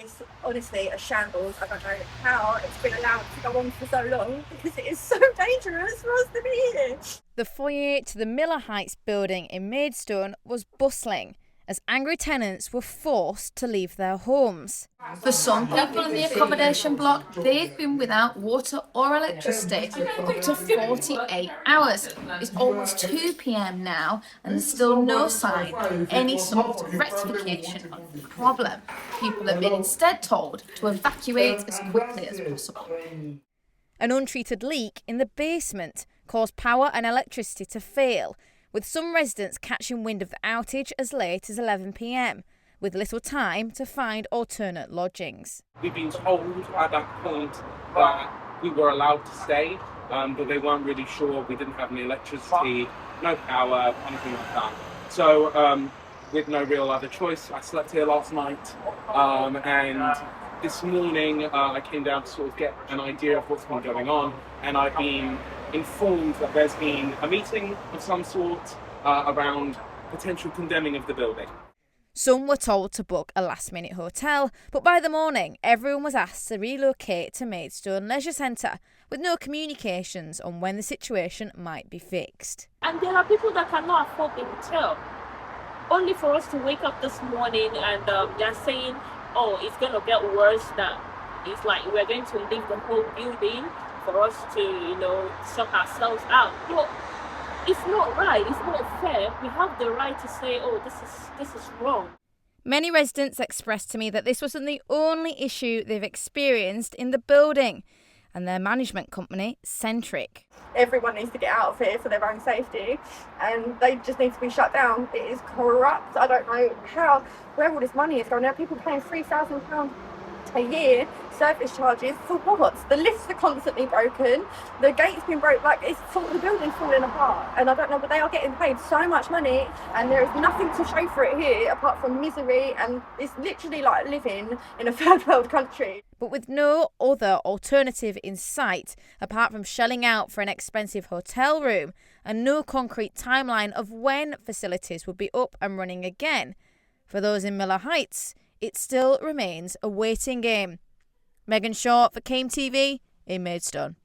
It's honestly a shambles. I don't know how it's been allowed to go on for so long because it is so dangerous for us to be here. The foyer to the Miller Heights building in Maidstone was bustling as angry tenants were forced to leave their homes. For some people in the accommodation block, they've been without water or electricity for up to 48 hours. It's almost 2 p.m. now and there's still no sign of any sort of rectification of the problem. People have been instead told to evacuate as quickly as possible. An untreated leak in the basement caused power and electricity to fail, with some residents catching wind of the outage as late as 11 p.m, with little time to find alternate lodgings. We've been told at that point that we were allowed to stay, but they weren't really sure. We didn't have any electricity, no power, anything like that. So with no real other choice, I slept here last night, and this morning I came down to sort of get an idea of what's been going on, and I've been informed that there's been a meeting of some sort around potential condemning of the building. Some were told to book a last-minute hotel, but by the morning, everyone was asked to relocate to Maidstone Leisure Centre, with no communications on when the situation might be fixed. And there are people that cannot afford the hotel. Only for us to wake up this morning and they're saying, oh, it's going to get worse, that it's like we're going to leave the whole building for us to, sort ourselves out. But it's not right, it's not fair. We have the right to say, oh, this is wrong. Many residents expressed to me that this wasn't the only issue they've experienced in the building, and their management company, Centric. Everyone needs to get out of here for their own safety, and they just need to be shut down. It is corrupt. I don't know where all this money is going. Now people paying £3,000 a year service charges for what? The lifts are constantly broken, the gate's been broke, the building's falling apart, and I don't know, but they are getting paid so much money and there is nothing to show for it here apart from misery, and it's literally like living in a third world country. But with no other alternative in sight apart from shelling out for an expensive hotel room and no concrete timeline of when facilities would be up and running again, for those in Miller Heights, it still remains a waiting game. Megan Shaw for KentTV in Maidstone.